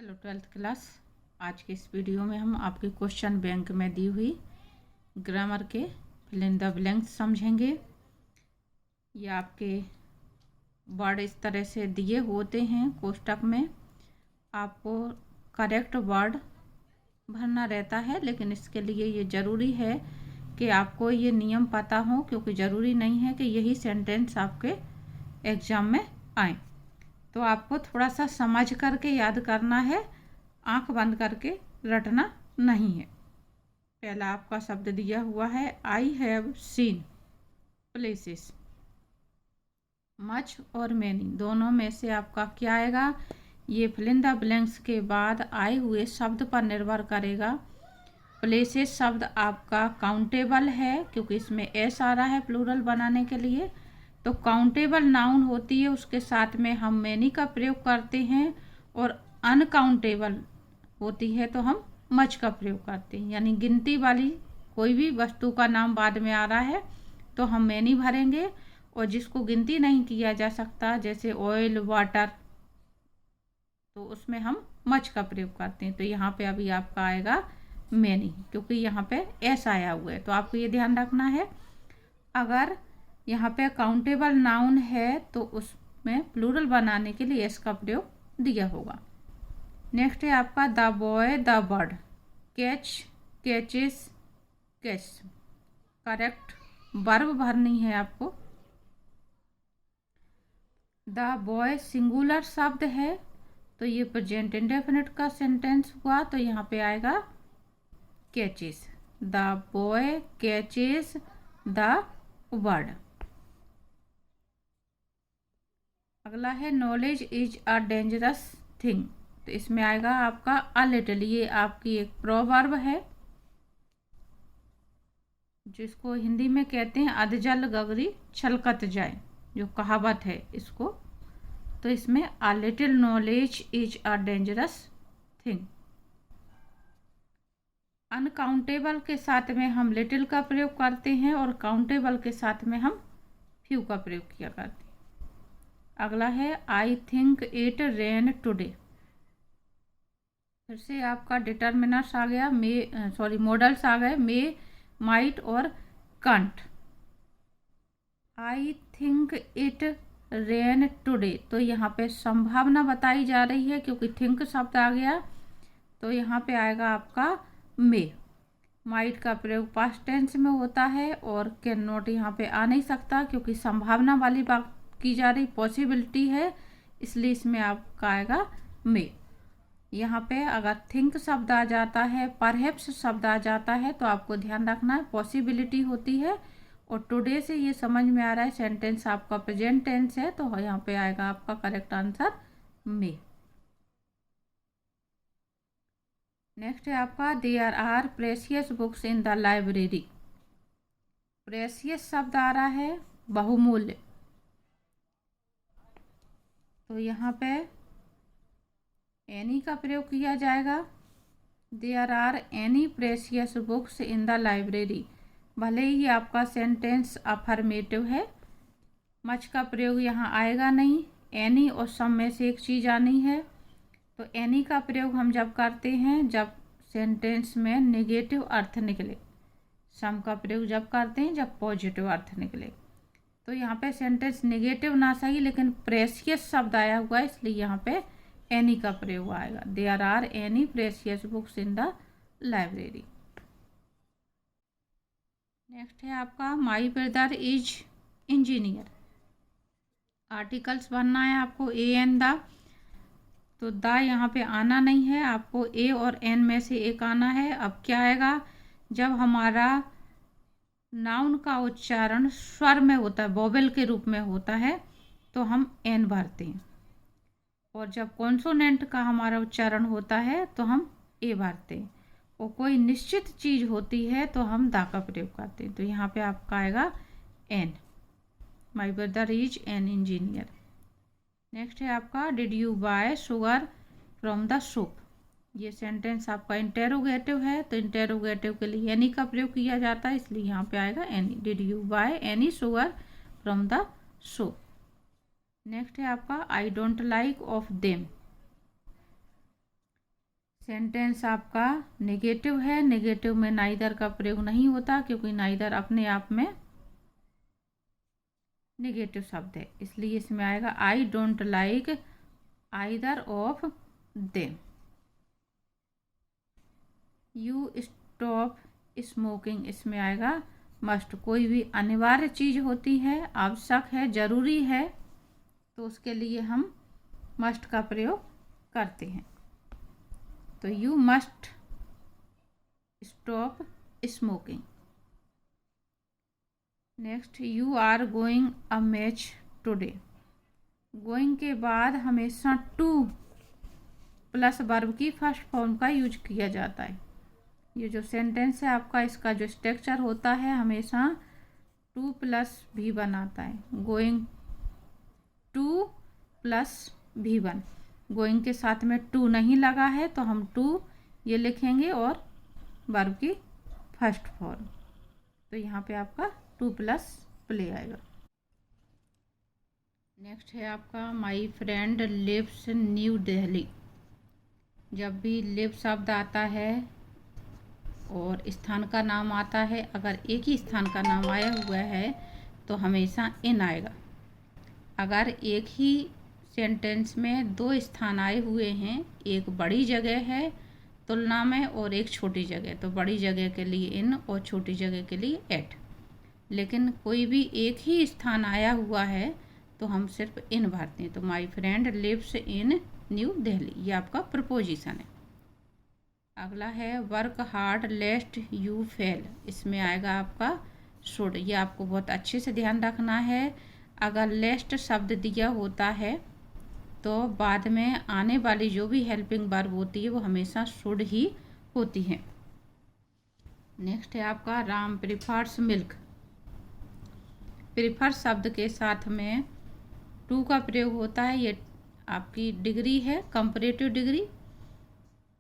Hello 12th class. आज के इस वीडियो में हम आपके क्वेश्चन बैंक में दी हुई ग्रामर के फिल इन द ब्लैंक्स समझेंगे। ये आपके वर्ड इस तरह से दिए होते हैं कोष्टक में, आपको करेक्ट वर्ड भरना रहता है, लेकिन इसके लिए ये ज़रूरी है कि आपको ये नियम पता हो, क्योंकि ज़रूरी नहीं है कि यही सेंटेंस आपके एग्ज़ाम में आए। तो आपको थोड़ा सा समझ करके याद करना है, आंख बंद करके रटना नहीं है। पहला आपका शब्द दिया हुआ है I have seen places. Much और मैनी दोनों में से आपका क्या आएगा? ये फिल इन द ब्लैंक्स के बाद आए हुए शब्द पर निर्भर करेगा। प्लेसेस शब्द आपका काउंटेबल है, क्योंकि इसमें एस आ रहा है प्लूरल बनाने के लिए, तो काउंटेबल नाउन होती है, उसके साथ में हम मैनी का प्रयोग करते हैं, और अनकाउंटेबल होती है तो हम मच का प्रयोग करते हैं। यानी गिनती वाली कोई भी वस्तु का नाम बाद में आ रहा है तो हम मैनी भरेंगे, और जिसको गिनती नहीं किया जा सकता जैसे ऑयल वाटर, तो उसमें हम मच का प्रयोग करते हैं। तो यहाँ पे अभी आपका आएगा मैनी, क्योंकि यहाँ पे एस आया हुआ है। तो आपको ये ध्यान रखना है, अगर यहाँ पे काउंटेबल नाउन है तो उसमें प्लूरल बनाने के लिए एस का प्रयोग दिया होगा। नेक्स्ट है आपका the boy the bird, catch catches catch. Correct verb भरनी है आपको। द बॉय सिंगुलर शब्द है, तो ये प्रेजेंट इंडेफिनिट का सेंटेंस हुआ, तो यहाँ पे आएगा catches. The boy catches the bird. अगला है knowledge is a dangerous thing, तो इसमें आएगा आपका अ लिटिल। ये आपकी एक प्रोवर्ब है, जिसको हिंदी में कहते हैं अधजल गगरी छलकत जाए, जो कहावत है इसको। तो इसमें a little knowledge is a dangerous thing. Uncountable के साथ में हम लिटिल का प्रयोग करते हैं, और काउंटेबल के साथ में हम फ्यू का प्रयोग किया करते हैं। अगला है आई थिंक इट रेन टुडे। फिर से आपका डिटर्मिनर्स आ गया, मॉडल्स आ गए, मे, माइट और can't. I think it rain today, तो यहाँ पे संभावना बताई जा रही है, क्योंकि थिंक शब्द आ गया, तो यहाँ पे आएगा आपका मे। माइट का प्रयोग पास्ट टेंस में होता है, और कैन नॉट यहाँ पे आ नहीं सकता, क्योंकि संभावना वाली बात की जा रही, पॉसिबिलिटी है, इसलिए इसमें आपका आएगा मे। यहाँ पे अगर थिंक शब्द आ जाता है, परहैप्स शब्द आ जाता है, तो आपको ध्यान रखना है पॉसिबिलिटी होती है, और टुडे से ये समझ में आ रहा है सेंटेंस आपका प्रेजेंट टेंस है, तो यहाँ पे आएगा आपका करेक्ट आंसर मे। नेक्स्ट है आपका there are precious books in the library. Precious शब्द आ रहा है बहुमूल्य, तो यहाँ पे एनी का प्रयोग किया जाएगा। There are any precious books in the library. भले ही आपका सेंटेंस अफर्मेटिव है, मच का प्रयोग यहाँ आएगा नहीं, एनी और सम में से एक चीज़ आनी है। तो एनी का प्रयोग हम जब करते हैं जब सेंटेंस में नेगेटिव अर्थ निकले, सम का प्रयोग जब करते हैं जब पॉजिटिव अर्थ निकले। तो यहाँ पे सेंटेंस नेगेटिव ना सही, लेकिन प्रेशियस शब्द आया हुआ है, इसलिए यहाँ पे एनी का प्रयोग आएगा। There are any precious books in the library. Next है आपका my brother is engineer. Articles बनना है आपको ए एन द, तो द यहाँ पे आना नहीं है, आपको ए और एन में से एक आना है। अब क्या आएगा? जब हमारा नाउन का उच्चारण स्वर में होता है, वोवेल के रूप में होता है, तो हम एन भरते हैं, और जब कॉन्सोनेंट का हमारा उच्चारण होता है तो हम ए भरते हैं, और कोई निश्चित चीज़ होती है तो हम दा का प्रयोग करते हैं। तो यहाँ पे आपका आएगा an. My brother is an engineer. Next है आपका did you buy sugar from the shop. ये सेंटेंस आपका इंटेरोगेटिव है, तो इंटेरोगेटिव के लिए एनी का प्रयोग किया जाता है, इसलिए यहाँ पे आएगा any. Did you by any sugar from the shop. Next है आपका I don't like of them. Sentence आपका नेगेटिव है, नेगेटिव में नाइदर का प्रयोग नहीं होता क्योंकि नाइदर अपने आप में नेगेटिव शब्द है, इसलिए इसमें आएगा I don't like either of them. You stop smoking, इसमें आएगा मस्ट। कोई भी अनिवार्य चीज़ होती है, आवश्यक है, ज़रूरी है, तो उसके लिए हम मस्ट का प्रयोग करते हैं। तो you must stop smoking. Next, you are going a match today. Going के बाद हमेशा टू प्लस वर्ब की फर्स्ट फॉर्म का यूज किया जाता है। ये जो सेंटेंस है आपका, इसका जो स्ट्रक्चर होता है हमेशा टू प्लस V1 आता है। Going two plus V1, going के साथ में टू नहीं लगा है तो हम टू ये लिखेंगे और वर्ब की फर्स्ट फॉर्म, तो यहाँ पे आपका टू प्लस प्ले आएगा। नेक्स्ट है आपका my friend lives New Delhi. जब भी लिव शब्द आता है और स्थान का नाम आता है, अगर एक ही स्थान का नाम आया हुआ है तो हमेशा इन आएगा। अगर एक ही सेंटेंस में दो स्थान आए हुए हैं, एक बड़ी जगह है तुलना में और एक छोटी जगह, तो बड़ी जगह के लिए इन और छोटी जगह के लिए एट। लेकिन कोई भी एक ही स्थान आया हुआ है तो हम सिर्फ इन भरते हैं। तो my friend lives in New Delhi, ये आपका प्रपोजिशन है। अगला है work hard lest you fail, इसमें आएगा आपका शुड। ये आपको बहुत अच्छे से ध्यान रखना है। अगर लेस्ट शब्द दिया होता है तो बाद में आने वाली जो भी हेल्पिंग वर्ब होती है वो हमेशा शुड ही होती है। नेक्स्ट है आपका राम प्रिफर्स मिल्क। प्रिफर शब्द के साथ में टू का प्रयोग होता है। ये आपकी डिग्री है, कंपैरेटिव डिग्री।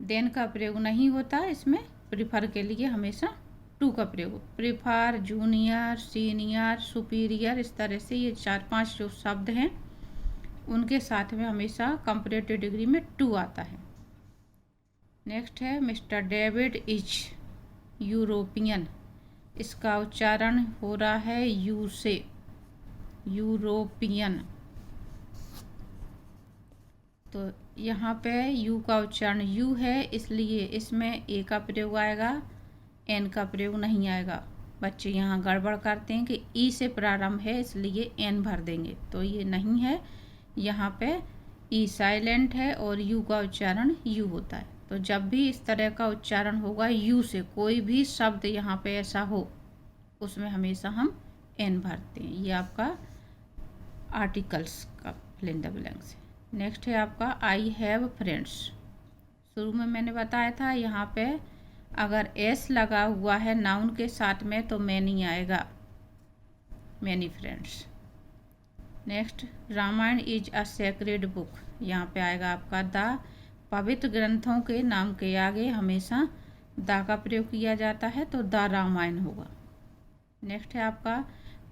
देन का प्रयोग नहीं होता इसमें। प्रिफर के लिए हमेशा टू का प्रयोग। प्रिफर, जूनियर, सीनियर, सुपीरियर, इस तरह से ये 4-5 जो शब्द हैं उनके साथ में हमेशा कंपैरेटिव डिग्री में टू आता है। नेक्स्ट है मिस्टर डेविड इज यूरोपियन। इसका उच्चारण हो रहा है यू से, यूरोपियन। तो यहाँ पे यू का उच्चारण यू है, इसलिए इसमें ए का प्रयोग आएगा, एन का प्रयोग नहीं आएगा। बच्चे यहाँ गड़बड़ करते हैं कि ई से प्रारंभ है इसलिए एन भर देंगे, तो ये नहीं है। यहाँ पे ई साइलेंट है और यू का उच्चारण यू होता है। तो जब भी इस तरह का उच्चारण होगा यू से, कोई भी शब्द यहाँ पे ऐसा हो, उसमें हमेशा हम एन भरते हैं। ये आपका आर्टिकल्स का फिल इन द ब्लैंक्स है। नेक्स्ट है आपका आई हैव फ्रेंड्स। शुरू में मैंने बताया था यहाँ पे अगर एस लगा हुआ है नाउन के साथ में तो मैनी आएगा, many friends. Next, Ramayan is a sacred book. यहाँ पे आएगा आपका द। पवित्र ग्रंथों के नाम के आगे हमेशा द का प्रयोग किया जाता है, तो द रामायण होगा। नेक्स्ट है आपका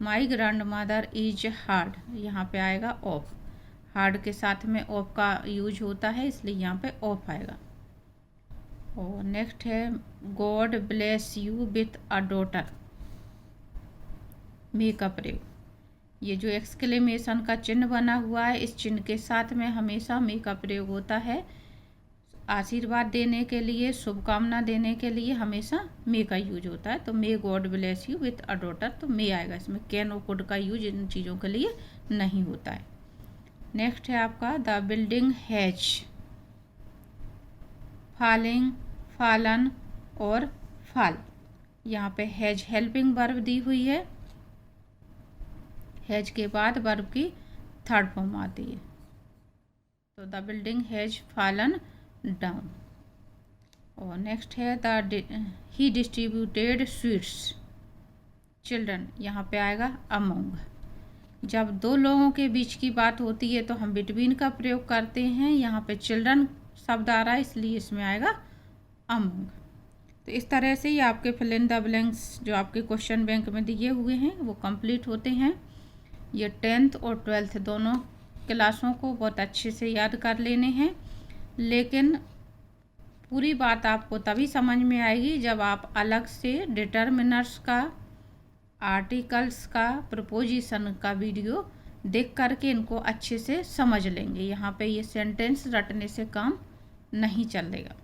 my grand mother is hard. यहाँ पे आएगा ऑफ। हार्ड के साथ में ऑफ का यूज होता है, इसलिए यहाँ पे ऑफ आएगा। और नेक्स्ट है God bless you with a daughter. May का प्रयोग। ये जो एक्सक्लेमेशन का चिन्ह बना हुआ है, इस चिन्ह के साथ में हमेशा मे का प्रयोग होता है। आशीर्वाद देने के लिए, शुभकामना देने के लिए हमेशा मे का यूज होता है। तो may God bless you with a daughter, तो मे आएगा। इसमें कैन और कुड का यूज इन चीज़ों के लिए नहीं होता है। नेक्स्ट है आपका the building has falling, fallen और फॉल। यहाँ पे हैज हेल्पिंग वर्ब दी हुई है। हैज के बाद वर्ब की थर्ड फॉर्म आती है, तो the building has fallen down. और नेक्स्ट है the he distributed sweets children. यहाँ पे आएगा अमोंग। जब दो लोगों के बीच की बात होती है तो हम बिटवीन का प्रयोग करते हैं। यहाँ पे चिल्ड्रन शब्द आ रहा है, इसलिए इसमें आएगा अमोंग। तो इस तरह से ये आपके फिल इन द ब्लैंक्स जो आपके क्वेश्चन बैंक में दिए हुए हैं वो कंप्लीट होते हैं। ये 10th और 12th दोनों क्लासों को बहुत अच्छे से याद कर लेने हैं, लेकिन पूरी बात आपको तभी समझ में आएगी जब आप अलग से डिटर्मिनर्स का, आर्टिकल्स का, प्रपोजिशन का वीडियो देख करके इनको अच्छे से समझ लेंगे। यहाँ पे ये सेंटेंस रटने से काम नहीं चलेगा।